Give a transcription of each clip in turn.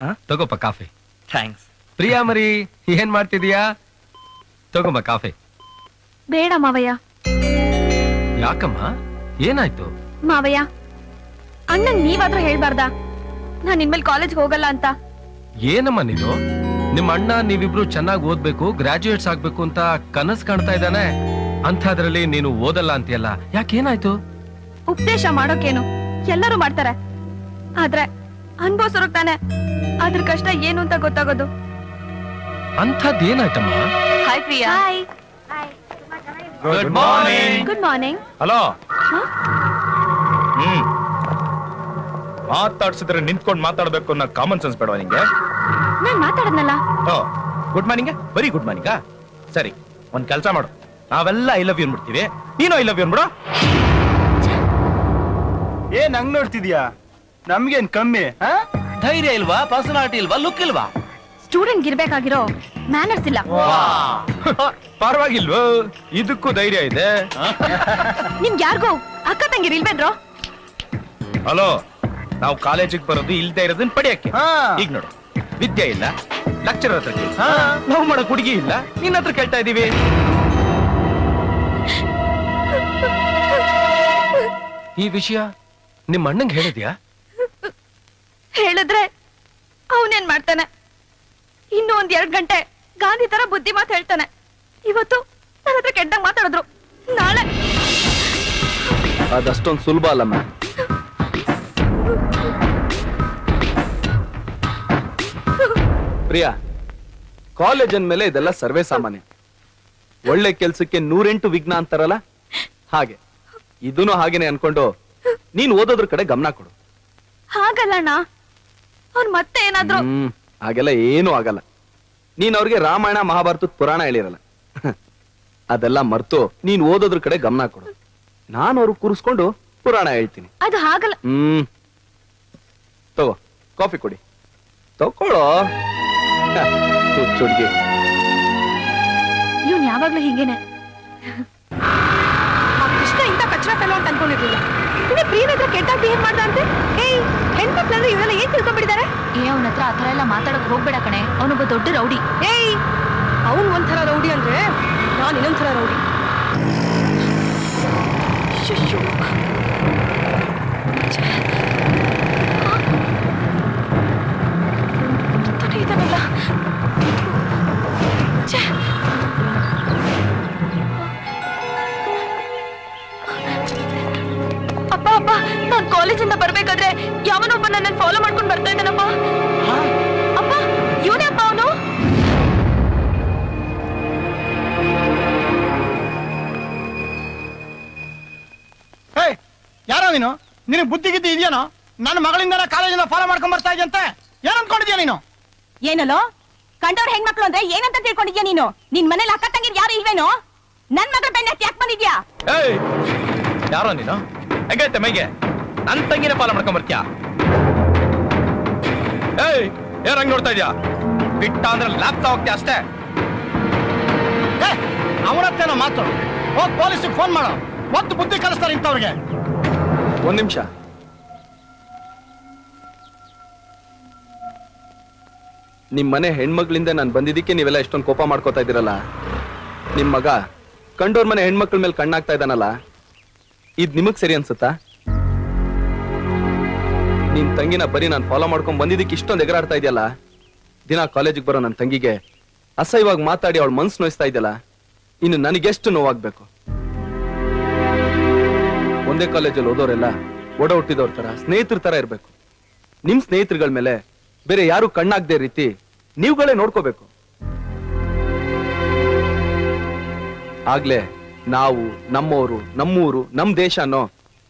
ತಗೋಪ್ಪ coffee. Thanks. Priya ಮರಿ, ಏನ್ ಮಾಡ್ತಿದೀಯಾ? ತಗೋಮ್ಮ coffee. ಬೇಡ ಮಾವಯ್ಯ. ಯಾಕಮ್ಮ, ಏನಾಯ್ತು? ಮಾವಯ್ಯ, ಅಣ್ಣಂಗ್ ನೀವಾದ್ರೂ ಹೇಳ್ಬಾರ್ದಾ ನಾನ್ ಇನ್ಮೇಲೆ ಕಾಲೇಜ್ಗೆ ಹೋಗಲ್ಲ ಅಂತ? ಏನಮ್ಮ ನೀನು? ನಿಮ್ಮ ಅಣ್ಣ ನೀವಿಬ್ರು ಚೆನ್ನಾಗಿ ಓದ್ಬೇಕು, ಗ್ರಾಜುಯೇಟ್ಸ್ ಆಗ್ಬೇಕು ಅಂತ ಕನಸು ಕಾಣ್ತಾ ಇದ್ದಾನೆ. ಅಂಥದ್ರಲ್ಲಿ ನೀನು ಓದಲ್ಲ ಅಂತೀಯಲ್ಲ, ಯಾಕೇನಾಯ್ತು? ಉಪದೇಶ ಮಾಡೋಕೇನು, ಎಲ್ಲರೂ ಮಾಡ್ತಾರೆ. ಆದ್ರೆ ಅನ್ಭವಿಸೋರು ತಾನೆ ಅದ್ರ ಕಷ್ಟ ಏನು ಅಂತ ಗೊತ್ತಾಗೋದು. ಅಂಥದ್ದೇನಾಯ್ತಮ್ಮ? Hi Priya. Hi. Good morning. Good morning. Hello. ಮಾತಾಡ್ಸಿದ್ರೆ ನಿಂತ್ಕೊಂಡು ಮಾತಾಡ್ಬೇಕು ಅನ್ನೋ ಕಾಮನ್ ಸೆನ್ಸ್ ಬೇಡವಾ ನಿಂಗೆ? ನಾನ್ ಮಾತಾಡದ್ನಲ್ಲ. ಗುಡ್ ಮಾರ್ನಿಂಗ್, ಬರೀ ಗುಡ್ ಮಾರ್ನಿಂಗ್. ಸರಿ, ಒಂದ್ ಕೆಲಸ ಮಾಡು, ನಾವೆಲ್ಲ ಐ ಲವ್ ಯು ಅನ್ಬಿಡ್ತೀವಿ, ನೀನು ಐ ಲವ್ ಯು ಅನ್ಬಿಡು. ಏನ್ ಹಂಗ್ ನೋಡ್ತಿದ್ಯಾ? ನಮ್ಗೇನ್ ಕಮ್ಮಿ? ಧೈರ್ಯ ಇಲ್ವಾ, ಪರ್ಸನಾಲಿಟಿ ಇಲ್ವಾ, ಲುಕ್ ಇಲ್ವಾ? ಸ್ಟೂಡೆಂಟ್ ಇರ್ಬೇಕಾಗಿರೋ ಮ್ಯಾನರ್ಸ್ ಇಲ್ಲ. ಪರವಾಗಿಲ್ವೋ, ಇದಕ್ಕೂ ಧೈರ್ಯ ಇದೆ. ನಿಮ್ಗೆ ಯಾರಿಗೂ ಅಕ್ಕ ತಂಗಿರ್ ಇಲ್ಬೇಡ್ರೋ? ಹಲೋ, ನಾವು ಕಾಲೇಜಿಗೆ ಬರೋದು ಇಲ್ದೇ ಇರೋದನ್ನ ಪಡೆಯಕ್ಕೆ. ಈಗ ನೋಡು, ವಿದ್ಯೆ ಇಲ್ಲ, ಲೆಕ್ಚರ್ ಹತ್ರ ನಾವು ಮಾಡಕ್ ಹುಡುಗಿ ಇಲ್ಲ, ನಿನ್ನ ಹತ್ರ ಕೇಳ್ತಾ ಇದೀವಿ. ಈ ವಿಷಯ ನಿಮ್ಮ ಅಣ್ಣಂಗೆ ಹೇಳಿದ್ಯಾ? ಹೇಳಿದ್ರೆ ಅವನೇನ್ ಮಾಡ್ತಾನೆ? ಇನ್ನು ಒಂದ್ 2 ಗಂಟೆ ಗಾಂಧಿ ತರ ಬುದ್ಧಿ ಮಾತು ಹೇಳ್ತಾನೆ. ಇವತ್ತು ನನ್ನ ಹತ್ರ ಕೆಟ್ಟಂಗ್ ಮಾತಾಡಿದ್ರು, ನಾಳೆ ಅದಷ್ಟೊಂದು ಸುಲಭ ಅಲ್ಲಮ್ಮ. ಪ್ರಿಯಾ, ಕಾಲೇಜ್ ಅಂದ್ಮೇಲೆ ಇದೆಲ್ಲ ಸರ್ವೇ ಸಾಮಾನ್ಯ. ಒಳ್ಳೆ ಕೆಲ್ಸಕ್ಕೆ 108 ವಿಘ್ನ ಅಂತಾರಲ್ಲ, ಹಾಗೆ ಇದನ್ನು ಹಾಗೇನೆ ಅನ್ಕೊಂಡು ನೀನ್ ಓದೋದ್ರ ಕಡೆ ಗಮನ ಕೊಡು. ಹಾಗಲ್ಲಣ್ಣ, ಅವ್ನ್ ಮತ್ತೆ ಏನಾದ್ರು. ಹಾಗೆಲ್ಲ ಏನು ಆಗಲ್ಲ. ನೀನ್ ಅವ್ರಿಗೆ ರಾಮಾಯಣ ಮಹಾಭಾರತದ ಪುರಾಣ ಹೇಳಿರಲ್ಲ, ಅದೆಲ್ಲ ಮರ್ತು ನೀನ್ ಓದೋದ್ರ ಕಡೆ ಗಮನ ಕೊಡು. ನಾನು ಅವ್ರಿಗೆ ಕೂರಿಸ್ಕೊಂಡು ಪುರಾಣ ಹೇಳ್ತೀನಿ. ಅದು ಹಾಗಲ್ಲ. ತಗೋ ಕಾಫಿ ಕೊಡಿ. ತಗೊಳ್ಳೋ ಹುಡುಗಿ. ಇವ್ನ್ ಯಾವಾಗ್ಲೂ ಹೀಗೇನೆ. ಆ ಕೃಷ್ಣ ಇಂತ ಕಚ್ಚರ ಫೆಲೋ ಅಂತ ಅನ್ಕೊಂಡಿರ್ಲಿಲ್ಲ. ಇನ್ನು ಪ್ರಿಯನ ಹತ್ರ ಕೆಟ್ಟಾಗಿ ಬಿಹೇವ್ ಮಾಡ್ದ ಅಂತೆ. ಏಯ್, ಹೆಣ್ಮಕ್ಳಂದ್ರೆ ಇವರೆಲ್ಲ ಏನ್ ತಿಳ್ಕೊಂಡ್ಬಿಟ್ಟಿದ್ದಾರೆ? ಅವನ ಹತ್ರ ಆತರ ಎಲ್ಲ ಮಾತಾಡಕ್ ಹೋಗ್ಬೇಡ ಕಣೆ, ಅವನೊಬ್ಬ ದೊಡ್ಡ ರೌಡಿ. ಏಯ್, ಅವನ್ ಒಂಥರ ರೌಡಿ ಅಂದ್ರೆ ನಾನ್ ಇನ್ನೊಂಥರ ರೌಡಿ. ಅಪ್ಪ ಅಪ್ಪ, ನಾನ್ ಕಾಲೇಜಿಂದ ಬರ್ಬೇಕಾದ್ರೆ ಯಾವನೊಬ್ಬ ನನ್ನ ಫಾಲೋ ಮಾಡ್ಕೊಂಡು ಬರ್ತಾ ಇದ್ದಾನಪ್ಪ. ಅಪ್ಪ, ಇವನೇ ಅಪ್ಪ ಅವನು. ಯಾರೋ ನೀನು? ನಿನಗೆ ಬುದ್ಧಿ ಗಿದ್ದಿ ಇದೆಯೇನೋ? ನನ್ನ ಮಗಳಿಂದ ಕಾಲೇಜಿಂದ ಫಾಲೋ ಮಾಡ್ಕೊಂಡ್ ಬರ್ತಾ ಇದೆಯಂತೆ. ಏನ್ ಅನ್ಕೊಂಡಿದ್ಯಾ ನೀನು? ಏನಲ್ಲೋ ಕಂಡವ್ರ ಹೆಣ್ಮಕ್ಳು ಅಂದ್ರೆ ಏನಂತ ತಿಳ್ಕೊಂಡಿದ್ಯಾ ನೀನು? ನಿನ್ ಮನೇಲಿ ಅಕ್ಕ ತಂಗಿರ್ ಯಾರು ಇಲ್ವೇನೋ? ನನ್ ಮಗಳ ಬೆನ್ನ ಯಾಕೆ ಬಂದಿದ್ಯಾ? ಯಾರೋ ನೀನು? ಹೆಂಗೈತೆ ಮೈಗೆ? ನನ್ ತಂಗಿನ ಫಾಲೋ ಮಾಡ್ಕೊಂಡ್ ಬರ್ತೀಯಾ? ಯಾರು ಹಂಗ್ ನೋಡ್ತಾ ಇದ್ಯಾ? ಬಿಟ್ಟ ಅಂದ್ರೆ ಲ್ಯಾಪ್ತಾ ಹೋಗ್ತೀಯ ಅಷ್ಟೇ. ಅವರತ್ತೇನೋ ಮಾತು. ಹೋಗ್ ಪೊಲೀಸಿಗೆ ಫೋನ್ ಮಾಡೋ, ಒತ್ತು ಬುದ್ಧಿ ಕಲಿಸ್ತಾರೆ ಇಂಥವ್ರಿಗೆ. ಒಂದ್ ನಿಮಿಷ. ನಿಮ್ ಮನೆ ಹೆಣ್ಮಕ್ಳಿಂದ ನಾನು ಬಂದಿದ್ದಕ್ಕೆ ನೀವೆಲ್ಲ ಎಷ್ಟೊಂದು ಕೋಪ ಮಾಡ್ಕೋತಾ ಇದ್ದೀರಲ್ಲ. ನಿಮ್ ಮಗ ಕಂಡೋರ್ ಮನೆ ಹೆಣ್ಮಕ್ಳ ಮೇಲೆ ಕಣ್ಣಾಗ್ತಾ ಇದ್ದಾನಲ್ಲ, ಇದ್ ನಿಮಗ್ ಸರಿ ಅನ್ಸುತ್ತಾ? ನಿನ್ ತಂಗಿನ ಬರೀ ನಾನು ಫಾಲೋ ಮಾಡ್ಕೊಂಡ್ ಬಂದಿದ್ದಕ್ಕೆ ಇಷ್ಟೊಂದು ಎಗರಾಡ್ತಾ ಇದೆಯಲ್ಲ. ದಿನ ಕಾಲೇಜಿಗೆ ಬರೋ ನನ್ನ ತಂಗಿಗೆ ಅಸಹ್ಯವಾಗಿ ಮಾತಾಡಿ ಅವಳ ಮನ್ಸು ನೋಯಿಸ್ತಾ ಇದೆಯಲ್ಲ, ಇನ್ನು ನನಗೆಷ್ಟು ನೋವಾಗ್ಬೇಕು? ಒಂದೇ ಕಾಲೇಜಲ್ಲಿ ಓದೋರೆಲ್ಲ ಒಡ ಹುಟ್ಟಿದವ್ರ ತರ ಸ್ನೇಹಿತರ ತರ ಇರ್ಬೇಕು. ನಿಮ್ ಸ್ನೇಹಿತರುಗಳ ಮೇಲೆ ಬೇರೆ ಯಾರು ಕಣ್ಣಾಗದೆ ರೀತಿ ನೀವುಗಳೇ ನೋಡ್ಕೋಬೇಕು. ಆಗ್ಲೇ ನಾವು, ನಮ್ಮವರು, ನಮ್ಮೂರು, ನಮ್ ದೇಶ ಅನ್ನೋ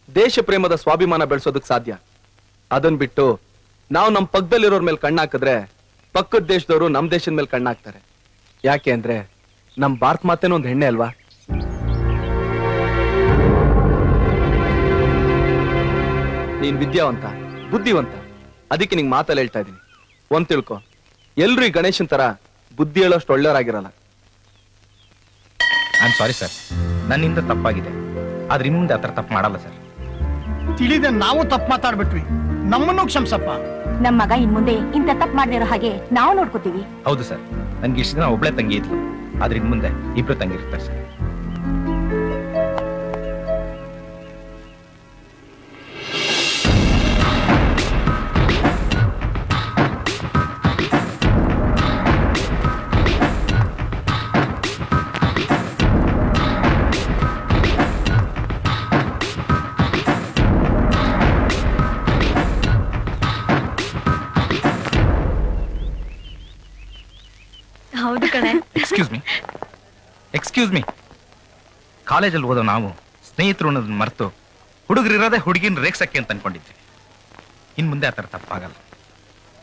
ದೇಶ ಪ್ರೇಮದ ಸ್ವಾಭಿಮಾನ ಬೆಳೆಸೋದಕ್ ಸಾಧ್ಯ. ಅದನ್ ಬಿಟ್ಟು ನಾವು ನಮ್ ಪಕ್ಕದಲ್ಲಿರೋರ್ ಮೇಲೆ ಕಣ್ಣಾಕಿದ್ರೆ ಪಕ್ಕದ ದೇಶದವರು ನಮ್ ದೇಶದ ಮೇಲೆ ಕಣ್ಣಾಕ್ತಾರೆ. ಯಾಕೆ ಅಂದ್ರೆ ನಮ್ ಭಾರತ ಮಾತೇನೋ ಒಂದ್ ಹೆಣ್ಣೆ ಅಲ್ವಾ? ನೀನ್ ವಿದ್ಯಾವಂತ, ಬುದ್ಧಿವಂತ, ಅದಕ್ಕೆ ನಿಂಗೆ ಮಾತಲ್ಲಿ ಹೇಳ್ತಾ ಇದೀನಿ. ಒಂದ್ ತಿಳ್ಕೊ, ಎಲ್ರು ಈ ಗಣೇಶನ್ ತರ ಬುದ್ಧಿ ಹೇಳೋಷ್ಟು ಒಳ್ಳೆಯವರಾಗಿರಲ್ಲ. ಐ ಆಮ್ ಸಾರಿ ಸರ್, ನನ್ನಿಂದ ತಪ್ಪಾಗಿದೆ. ಆದ್ರೆ ಇನ್ನು ಮುಂದೆ ಆತರ ತಪ್ಪು ಮಾಡಲ್ಲ ಸರ್. ತಿಳಿದೆ ನಾವು ತಪ್ಪು ಮಾತಾಡ್ಬಿಟ್ವಿ, ನಮ್ಮನ್ನು ಕ್ಷಮಿಸಪ್ಪ. ನಮ್ ಮಗ ಇನ್ ಮುಂದೆ ಇಂತ ತಪ್ಪು ಮಾಡದಿರೋ ಹಾಗೆ ನಾವು ನೋಡ್ಕೋತೀವಿ. ಹೌದು ಸರ್, ನನ್ಗೆ ಇಷ್ಟ ದಿನ ಒಬ್ಳೆ ತಂಗಿ ಇದ್ಲು, ಆದ್ರೆ ಇನ್ ಮುಂದೆ ಇಬ್ರು ತಂಗಿರ್ತಾರೆ ಸರ್. ಹೌದು ಕಣೆ. Excuse me. ಕಾಲೇಜಲ್ಲಿ ಓದೋ ನಾವು ಸ್ನೇಹಿತರು ಅನ್ನೋದನ್ನ ಮರೆತು ಹುಡುಗರಿರೋದೇ ಹುಡುಗಿನ ರೇಕ್ಸಕ್ಕೆ ಅಂತ ಅನ್ಕೊಂಡಿದ್ವಿ. ಇನ್ ಮುಂದೆ ಆ ಥರ ತಪ್ಪಾಗಲ್ಲ.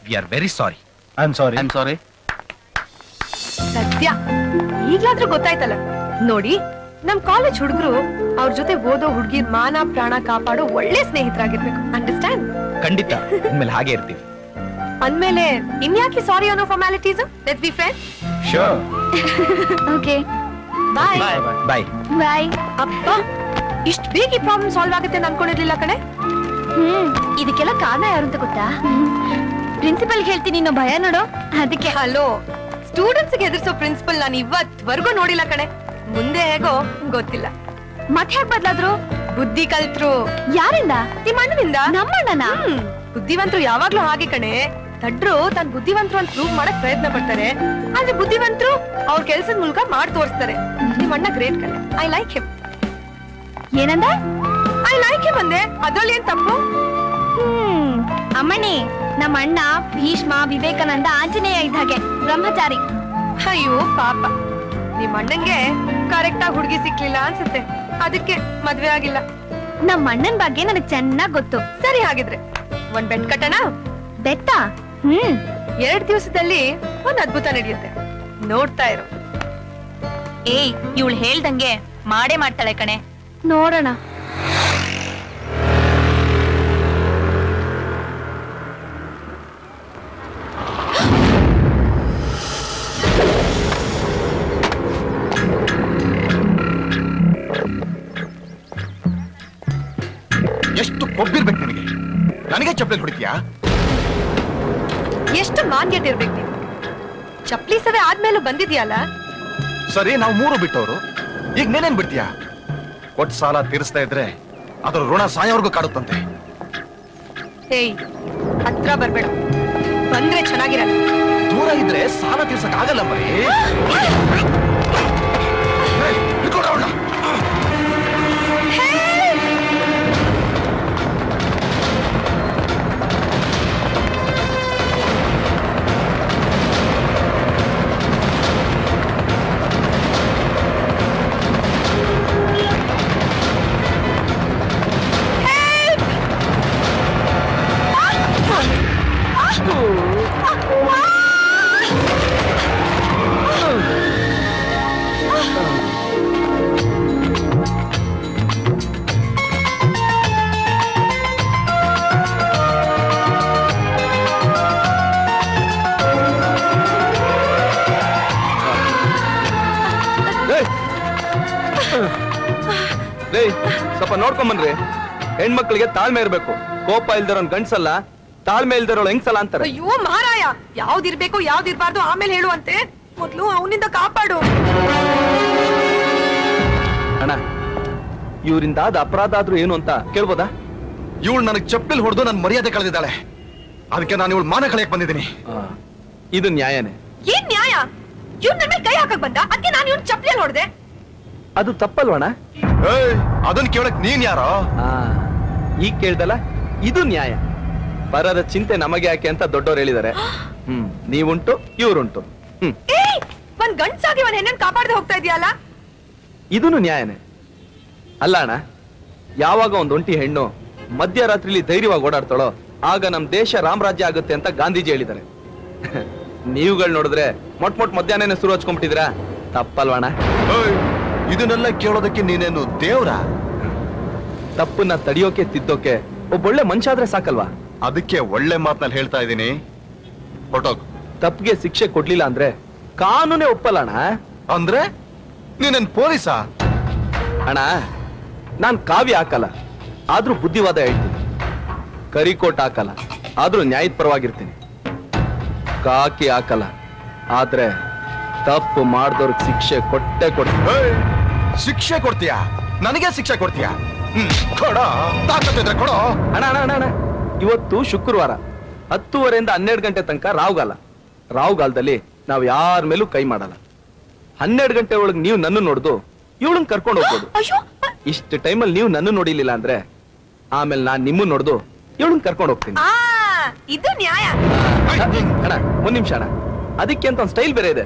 We are very sorry. I am sorry. ಸತ್ಯ, ಈಗ್ಲಾದ್ರೂ ಗೊತ್ತಾಯ್ತಲ್ಲ. ನೋಡಿ, ನಮ್ ಕಾಲೇಜ್ ಹುಡುಗರು ಅವ್ರ ಜೊತೆ ಓದೋ ಹುಡುಗಿರ್ ಮಾನ ಪ್ರಾಣ ಕಾಪಾಡೋ ಒಳ್ಳೆ ಸ್ನೇಹಿತರಾಗಿರ್ಬೇಕು. ಅಂಡರ್ಸ್ಟ್ಯಾಂಡ್? ಖಂಡಿತ ಇನ್ಮೇಲೆ ಹಾಗೆ ಇರ್ತೀವಿ. ಅಂದ್ಮೇಲೆ ಇನ್ಯಾಕೆ ಸಾರಿ ಅನ್ನೋ formalities? Let's be friends. Sure. Okay, bye. Bye. Bye. ಅಪ್ಪ, ಇಷ್ಟು ಬೇಗ ಈ ಪ್ರಾಬ್ಲಮ್ ಸಾಲ್ವ್ ಆಗುತ್ತೆ ಅಂತ ಅನ್ಕೊಂಡಿರ್ಲಿಲ್ಲ ಕಣೆ. ಇದಕ್ಕೆಲ್ಲ ಕಾರಣ ಯಾರು ಅಂತ ಗೊತ್ತಾ? ಪ್ರಿನ್ಸಿಪಲ್ ಹೇಳ್ತೀನಿ ಅನ್ನೋ ಭಯ ನೋಡು, ಅದಕ್ಕೆ. ಹಲೋ, ಸ್ಟೂಡೆಂಟ್ಸ್ ಎದುರಿಸೋ ಪ್ರಿನ್ಸಿಪಲ್ ನಾನು ಇವತ್ವರೆಗೂ ನೋಡಿಲ್ಲ ಕಣೆ. ಮುಂದೆ ಹೇಗೋ ಗೊತ್ತಿಲ್ಲ. ಮತ್ತೆ ಹೇಗ್ ಬದ್ಲಾದ್ರು? ಬುದ್ಧಿ ಕಲ್ತ್ರು. ಯಾರಿಂದ? ನಿಮ್ಮ ಅಣ್ಣನಿಂದ. ನಮ್ಮ ಅಣ್ಣನ? ಬುದ್ಧಿವಂತರು ಯಾವಾಗ್ಲೂ ಹಾಗೆ ಕಣೆ. ದಡ್ರು ತನ್ನ ಬುದ್ಧಿವಂತರು ಅಂತ ಪ್ರೂವ್ ಮಾಡಕ್ ಪ್ರಯತ್ನ ಪಡ್ತಾರೆ, ಆದ್ರೆ ಬುದ್ಧಿವಂತರು ಅವ್ರ ಕೆಲ್ಸದ ಮೂಲಕ ಮಾಡಿ ತೋರಿಸ್ತಾರೆ. ನಿಮ್ಮ ಅಣ್ಣ ಗ್ರೇಟ್ ಕಣೆ. I like him. ಏನಂದ? ಐ ಲೈಕ್ ಹಿಮ್ ಅಂದೆ, ಅದ್ರಲ್ಲಿ ಏನ್ ತಪ್ಪು? ಅಮ್ಮಣಿ, ನಮ್ಮ ಅಣ್ಣ ಭೀಷ್ಮ, ವಿವೇಕಾನಂದ, ಆಂಜನೇಯ ಇದ್ದ ಹಾಗೆ ಬ್ರಹ್ಮಚಾರಿ. ಅಯ್ಯೋ ಪಾಪ, ನಿಮ್ಮ ಅಣ್ಣಂಗೆ ಕರೆಕ್ಟ್ ಆಗಿ ಹುಡುಗಿ ಸಿಕ್ಲಿಲ್ಲ ಅನ್ಸುತ್ತೆ, ಅದಕ್ಕೆ ಮದ್ವೆ ಆಗಿಲ್ಲ. ನಮ್ಮ ಅಣ್ಣನ್ ಬಗ್ಗೆ ನನಗ್ ಚೆನ್ನಾಗ್ ಗೊತ್ತು. ಸರಿ, ಹಾಗಿದ್ರೆ ಒಂದ್ ಬೆಟ್ ಕಟ್ಟಣ. ಬೆಟ್ಟ? 2 ದಿವಸದಲ್ಲಿ ಒಂದ್ ಅದ್ಭುತ ನಡೆಯುತ್ತೆ, ನೋಡ್ತಾ ಇರು. ಏಯ್, ಇವಳು ಹೇಳ್ದಂಗೆ ಮಾಡೇ ಮಾಡ್ತಾಳೆ ಕಣೆ. ನೋಡೋಣ. ಎಷ್ಟು ಕೊಬ್ಬಿರ್ಬೇಕು ನಿನಗೆ? ನನಗೆ ಚಪ್ಪಲಿ ಹೊಡಿತೀಯಾ? ಎಷ್ಟು ಮಾನ್ಗೆಟ್ಟಿರ್ಬೇಕು ನೀವು. ಚಪ್ಲಿ ಸವೆ ಆದ್ಮೇಲೂ ಬಂದಿದ್ಯಲ್ಲ. ಸರಿ, ನಾವು 3 ಬಿಟ್ಟವರು, ಈಗ ನೀನೇನ್ ಬಿಡ್ತೀಯಾ? ಕೊಟ್ಟು ಸಾಲ ತೀರಿಸ್ತಾ ಇದ್ರೆ ಅದರ ಋಣ ಸಾಯೋವರೆಗೂ ಕಾಡುತ್ತಂತೆ. ಏಯ್, ಹತ್ರ ಬರ್ಬೇಡ, ಬಂದ್ರೆ ಚೆನ್ನಾಗಿರಲ್ಲ. ದೂರ ಇದ್ರೆ ಸಾಲ ತೀರ್ಸಕ್ ಆಗಲ್ಲ ಬರೀ. ಸ್ವಲ್ಪ ನೋಡ್ಕೊಂಬನ್ರಿ. ಹೆಣ್ಮಕ್ಳಿಗೆ ತಾಳ್ಮೆ ಇರ್ಬೇಕು. ಕೋಪ ಇಲ್ದಿರೋನ್ ಗಂಡ್ಸಲ್ಲ, ತಾಳ್ಮೆ ಇಲ್ದಿರೋಳು ಹೆಂಗ್ಸಲ್ಲ ಅಂತಾರೆ. ಅಯ್ಯೋ ಮಹಾರಾಯ, ಯಾವ್ದಿರ್ಬೇಕು ಯಾವ್ದಿರ್ಬಾರ್ದು ಆಮೇಲೆ ಹೇಳುವಂತೆ, ಮೊದ್ಲು ಅವನಿಂದ ಕಾಪಾಡು. ಅಣ್ಣ, ಇವರಿಂದ ಅದ ಅಪರಾಧ ಆದ್ರೂ ಏನು ಅಂತ ಕೇಳ್ಬೋದಾ? ಇವಳು ನನಗೆ ಚಪ್ಪಲಿ ಹೊಡೆದು ನನ್ನ ಮರ್ಯಾದೆ ಕಳೆದಿದ್ದಾಳೆ, ಅದಕ್ಕೆ ನಾನು ಇವಳು ಮಾನ ಕಳೆಯಕ್ ಬಂದಿದ್ದೀನಿ. ಇದು ನ್ಯಾಯನೇ? ಏನ್ ನ್ಯಾಯ? ಇವ್ನ ನನ್ನ ಕೈ ಹಾಕಕ್ ಬಂದ, ಅದಕ್ಕೆ ನಾನು ಇವ್ನ ಚಪ್ಪಲಿಯಲ್ಲಿ ಹೊಡೆದೆ. ಅದು ತಪ್ಪಲ್ವಣ? ಅದನ್ನ ಕೇಳಕ್ ನೀನ್ ಯಾರೋ? ಈಗ ಕೇಳ್ದಲ್ಲ, ಇದು ನ್ಯಾಯ. ಪರರ ಚಿಂತೆ ನಮಗೆ ಯಾಕೆ ಅಂತ ದೊಡ್ಡವ್ರು ಹೇಳಿದ್ದಾರೆ. ನೀವುಂಟು, ಇವ್ರುಂಟು. ಒಂದ್ ಗಂಡ್ಸಾಗಿ ಒಂದ್ ಹೆಣ್ಣನ್ ಕಾಪಾಡದೆ ಹೋಗ್ತಾ ಇದೆಯಲ್ಲ, ಇದೂನು ನ್ಯಾಯನೇ ಅಲ್ಲ ಅಣ್ಣ? ಯಾವಾಗ ಒಂದ್ ಒಂಟಿ ಹೆಣ್ಣು ಮಧ್ಯರಾತ್ರಿಲಿ ಧೈರ್ಯವಾಗಿ ಓಡಾಡ್ತಾಳೋ ಆಗ ನಮ್ ದೇಶ ರಾಮರಾಜ್ಯ ಆಗುತ್ತೆ ಅಂತ ಗಾಂಧೀಜಿ ಹೇಳಿದ್ದಾರೆ. ನೀವುಗಳು ನೋಡಿದ್ರೆ ಮೊಟ್ ಮಧ್ಯಾಹ್ನ ಶುರು ಹಚ್ಕೊಂಡ್ಬಿಟ್ಟಿದ್ರಾ? ತಪ್ಪಲ್ವಣ? ಇದನ್ನೆಲ್ಲ ಕೇಳೋದಕ್ಕೆ ನೀನೇನು ದೇವ್ರ? ತಪ್ಪನ್ನ ತಡಿಯೋಕೆ ತಿದ್ದೋಕೆ ಒಬ್ಬೊಳ್ಳೆ ಮನುಷ್ಯ ಆದ್ರೆ ಸಾಕಲ್ವಾ? ಅದಕ್ಕೆ ಒಳ್ಳೆ ಮಾತಲ್ಲಿ ಹೇಳ್ತಾ ಇದ್ದೀನಿ, ಹೊರಟೋಗು. ತಪ್ಪಿಗೆ ಶಿಕ್ಷೆ ಕೊಡ್ಲಿಲ್ಲ ಅಂದ್ರೆ ಕಾನೂನೇ ಒಪ್ಪಲ್ಲಣ್ಣ. ಅಂದ್ರೆ ನೀನೇನ್ ಪೊಲೀಸಾ? ಅಣ್ಣ, ನಾನ್ ಕಾವ್ಯ ಹಾಕಲ್ಲ, ಆದ್ರೂ ಬುದ್ಧಿವಾದ ಹೇಳ್ತೀನಿ. ಕರಿಕೋಟ್ ಹಾಕಲ್ಲ, ಆದ್ರೂ ನ್ಯಾಯದ ಪರವಾಗಿರ್ತೀನಿ. ಕಾಕಿ ಹಾಕಲ್ಲ, ಆದ್ರೆ ತಪ್ಪು ಮಾಡ್ದವ್ರಿಗೆ ಶಿಕ್ಷೆ ಕೊಟ್ಟೆ ಕೊಡ್ತೀನಿ. ಶಿಕ್ಷೆ ಕೊಡ್ತೀಯಾ? ನನಗೆ ಶಿಕ್ಷೆ ಕೊಡ್ತೀಯಾ? ಕೊಡೋ, ತಾಕತ್ತಿದ್ರೆ ಕೊಡೋ. ಅಣ್ಣ ಅಣ್ಣ ಅಣ್ಣ ಅಣ್ಣ, ಇವತ್ತು ಶುಕ್ರವಾರ 10:30 12 ಗಂಟೆ ತನಕ ರಾವ್ಗಾಲ. ರಾವ್ಗಾಲದಲ್ಲಿ ನಾವ್ ಯಾರ ಮೇಲೂ ಕೈ ಮಾಡಲ್ಲ. 12 ಗಂಟೆ ಒಳಗೆ ನೀವು ನನ್ನ ನೋಡ್ದು ಇವಳನ್ನ ಕರ್ಕೊಂಡು ಹೋಗ್ಬೋದು. ಇಷ್ಟು ಟೈಮಲ್ಲಿ ನೀವು ನನ್ನ ನೋಡಿಲಿಲ್ಲ ಅಂದ್ರೆ ಆಮೇಲೆ ನಾನ್ ನಿಮ್ಮನ್ನ ನೋಡ್ದು ಇವಳನ್ನ ಕರ್ಕೊಂಡು ಹೋಗ್ತೀನಿ. ಇದು ನ್ಯಾಯ. ಅಣ್ಣ ಒಂದ್ ನಿಮಿಷ ಅಣ್ಣ, ಅದಕ್ಕೆ ಅಂತ ಒಂದು ಸ್ಟೈಲ್ ಬೇರೆ ಇದೆ.